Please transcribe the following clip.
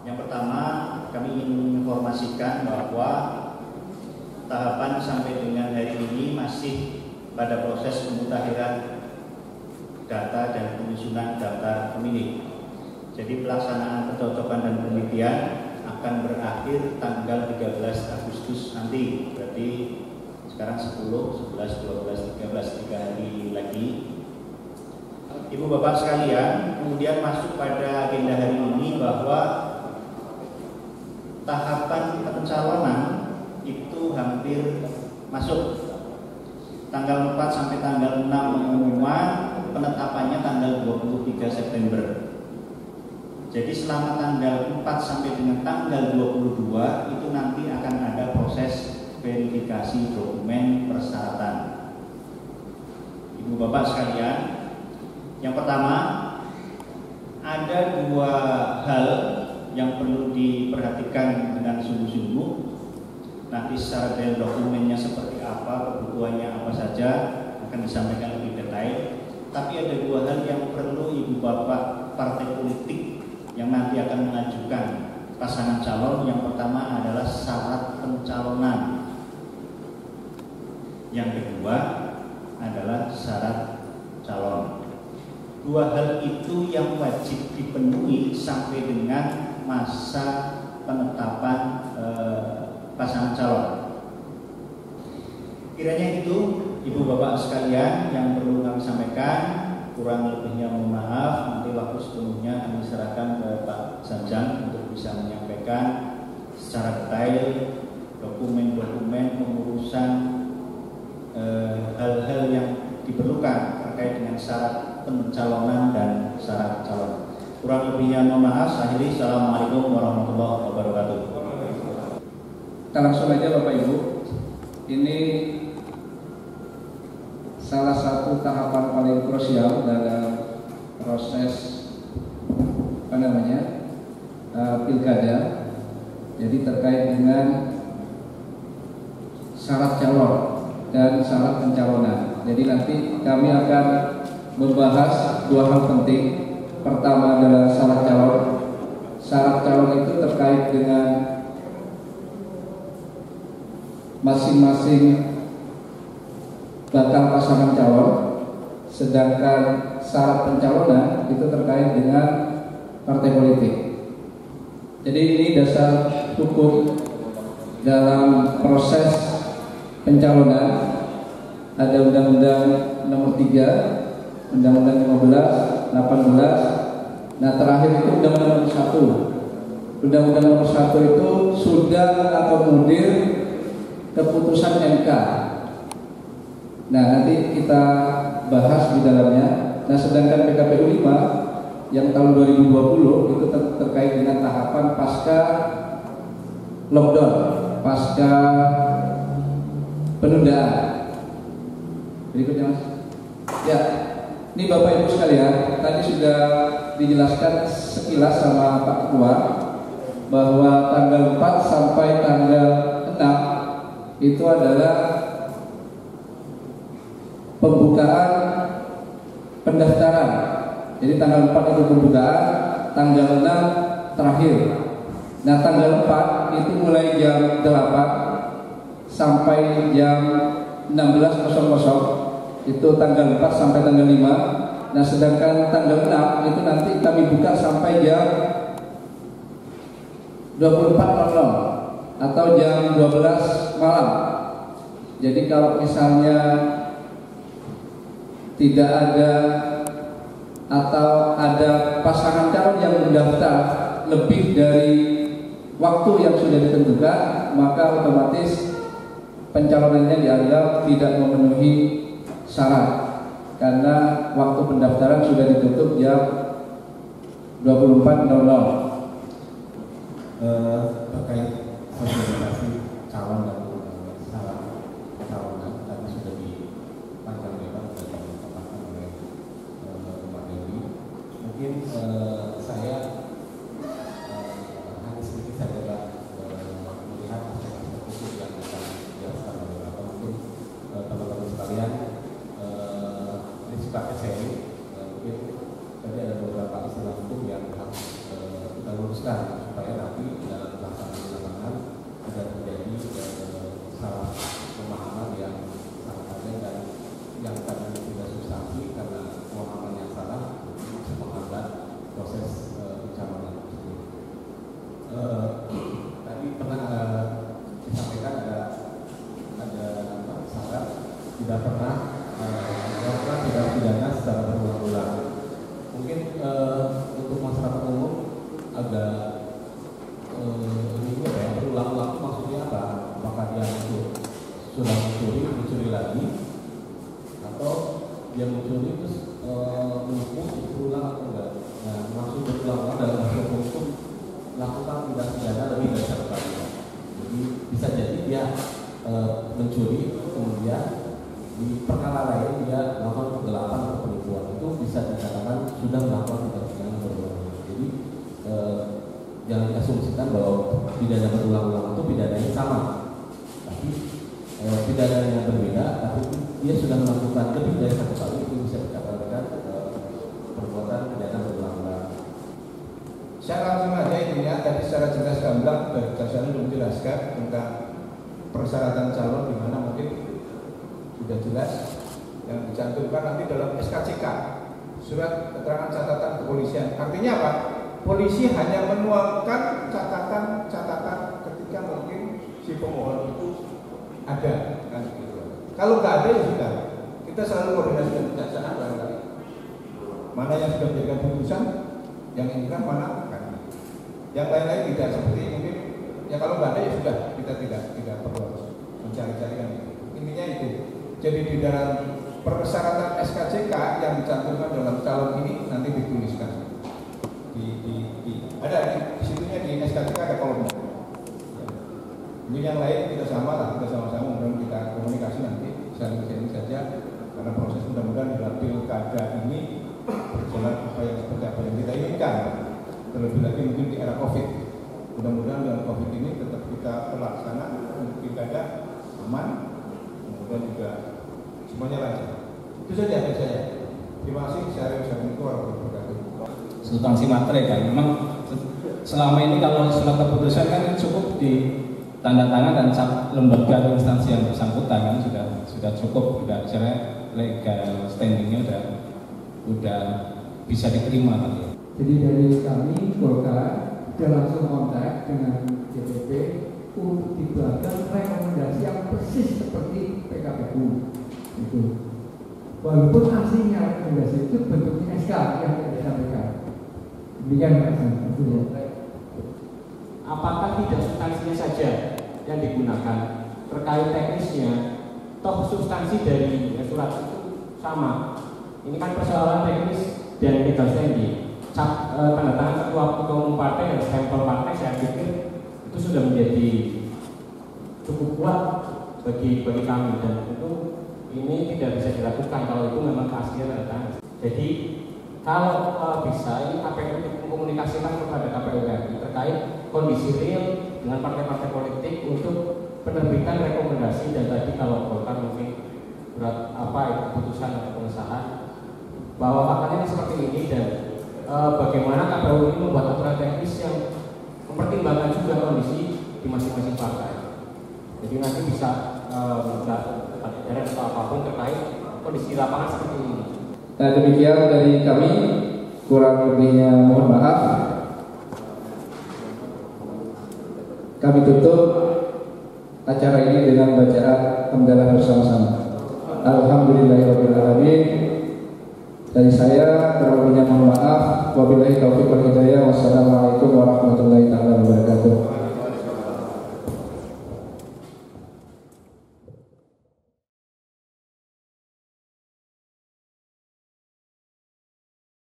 Yang pertama, kami ingin menginformasikan bahwa tahapan sampai dengan hari ini masih pada proses pemutahiran data dan penyusunan daftar pemilih. Jadi pelaksanaan pencocokan dan penelitian akan berakhir tanggal 13 Agustus nanti. Berarti sekarang 10, 11, 12, 13, 3 hari lagi. Ibu Bapak sekalian, kemudian masuk pada agenda hari ini bahwa tahapan pencalonan itu hampir masuk. Tanggal 4 sampai tanggal 6 pengumuman, penetapannya tanggal 23 September. Jadi selama tanggal 4 sampai dengan tanggal 22 itu nanti akan ada proses verifikasi dokumen persyaratan. Ibu Bapak sekalian, yang pertama ada dua hal yang perlu diperhatikan dengan sungguh-sungguh. Nanti secara detail dokumennya seperti apa, kebutuhannya apa saja akan disampaikan lebih detail. Tapi ada dua hal yang perlu Ibu Bapak partai politik yang nanti akan mengajukan pasangan calon. Yang pertama adalah syarat pencalonan. Yang kedua adalah syarat calon. Dua hal itu yang wajib dipenuhi sampai dengan masa penetapan pasangan calon. Kiranya itu Ibu Bapak sekalian yang perlu kami sampaikan. Kurang lebihnya mohon maaf. Nanti waktu sepenuhnya kami serahkan ke Pak Sanjang untuk bisa menyampaikan secara detail dokumen-dokumen pengurusan hal-hal yang diperlukan terkait dengan syarat pencalonan dan syarat calon. Kurang lebihnya mohon maaf. Akhiri, assalamualaikum warahmatullahi wabarakatuh. Kita langsung aja Bapak Ibu. Ini salah satu tahapan paling krusial dalam proses pilkada. Jadi terkait dengan syarat calon dan syarat pencalonan. Jadi nanti kami akan membahas dua hal penting. Pertama adalah syarat calon. Syarat calon itu terkait dengan masing-masing bakal pasangan calon, sedangkan syarat pencalonan itu terkait dengan partai politik. Jadi ini dasar hukum dalam proses pencalonan. Ada Undang-Undang Nomor 3, Undang-Undang 15, 18. Nah terakhir itu Undang-Undang Nomor 1. Undang-Undang Nomor 1 itu sudah mengakomodir keputusan MK. Nah nanti kita bahas di dalamnya. Nah sedangkan PKPU 5 yang tahun 2020 itu terkait dengan tahapan pasca lockdown, pasca penundaan. Berikutnya Mas. Ya, ini Bapak Ibu sekalian, tadi sudah dijelaskan sekilas sama Pak Ketua bahwa tanggal 4 sampai tanggal 6 itu adalah pembukaan pendaftaran. Jadi tanggal 4 itu pembukaan, tanggal 6 terakhir. Nah tanggal 4 itu mulai jam 8 sampai jam 16.00. Itu tanggal 4 sampai tanggal 5. Nah sedangkan tanggal 6 itu nanti kami buka sampai jam 24.00 atau jam 12 malam. Jadi kalau misalnya tidak ada atau ada pasangan calon yang mendaftar lebih dari waktu yang sudah ditentukan, maka otomatis pencalonannya dianggap tidak memenuhi syarat karena waktu pendaftaran sudah ditutup jam 24.00. Terkait sosialisasi calon dan syarat calonan tadi sudah dipanjang lebar sudah disampaikan oleh Mbak Dewi. Mungkin saya hanya sedikit saja melihat aspek-aspek khusus yang akan dijelaskan oleh Bapak. Mungkin teman-teman sekalian ini sifatnya sharing. Mungkin tadi ada beberapa istilah hukum yang harus kita luruskan supaya berulang-ulang dalam hukum itu melakukan tindak pidana lebih dari satu kali. Jadi bisa jadi dia mencuri, kemudian di perkara lain dia melakukan penggelapan atau penipuan, itu bisa dikatakan sudah melakukan tindak pidana berulang-ulang. Jadi jangan diasumsikan bahwa pidana berulang-ulang itu pidananya sama, tapi pidananya berbeda, tapi dia sudah melakukan lebih dari satu kali, itu bisa dikatakan perbuatan pidana berulang-ulang. Saya langsung aja intinya tadi secara jelas gamblang dari Jaksa belum menjelaskan tentang persyaratan calon, di mana mungkin sudah jelas yang dicantumkan nanti dalam SKCK, surat keterangan catatan kepolisian. Artinya apa? Polisi hanya menuangkan catatan-catatan ketika mungkin si pemohon itu ada, kan gitu. Kalau nggak ada ya sudah, kita selalu koordinasi dengan kejaksaan barangkali. Mana yang sudah menjadikan putusan, yang ini kan mana kan. Yang lain-lain tidak seperti mungkin. Ya kalau nggak ada ya sudah, kita tidak perlu harus mencari-cari kan. Intinya itu. Jadi di dalam persyaratan SKCK yang dicantumkan dalam calon ini nanti dituliskan. Ada di situnya di SKCK ada kolomnya. Ini yang lain kita sama-sama kemudian kita komunikasi nanti saling-saling saja, karena proses mudah-mudahan dalam pilkada ini berjalan seperti apa yang kita inginkan. Terlebih lagi mungkin di era COVID. Mudah-mudahan dengan COVID ini tetap kita terlaksana untuk pilkada aman, kemudian juga semuanya lancar. Itu saja dari saya. Terima kasih. Assalamualaikum warahmatullahi wabarakatuh. Substansi materi kan memang selama ini kalau surat keputusan kan cukup di tanda tangan dan lembaga atau instansi yang bersangkutan kan sudah cukup, sudah secara legal standingnya udah bisa diterima kan ya. Jadi dari kami Golkar sudah langsung kontak dengan DPP untuk dibuatkan rekomendasi yang persis seperti PKPU itu. Walaupun aslinya rekomendasi itu bentuknya SK yang tidak disampaikan. Demikian Mas. Apakah tidak substansinya saja yang digunakan, terkait teknisnya, toh substansi dari surat itu sama. Ini kan persoalan teknis dan legal standing. Tanda tangan ketua umum partai dan stempel partai, saya pikir itu sudah menjadi cukup kuat bagi kami, dan itu ini tidak bisa dilakukan kalau itu memang keaslian tanda tangan. Jadi kalau bisa ini KPU mengkomunikasikan kepada KPU RI terkait kondisi real dengan partai-partai politik untuk penerbitan rekomendasi, dan tadi kalau Golkar mungkin berat keputusan atau pengesahan bahwa faktanya seperti ini, dan bagaimana KPU ini membuat aturan teknis yang mempertimbangkan juga kondisi di masing-masing partai. Jadi nanti bisa minta atau apapun terkait kondisi lapangan seperti ini. Nah demikian dari kami, kurang lebihnya mohon maaf. Kami tutup acara ini dengan bacaan hamdalah bersama-sama. Alhamdulillahirrahmanirrahim. Dari saya kurang lebihnya mohon maaf. Wabillahi taufiq wal hidayah. Wassalamualaikum warahmatullahi wabarakatuh.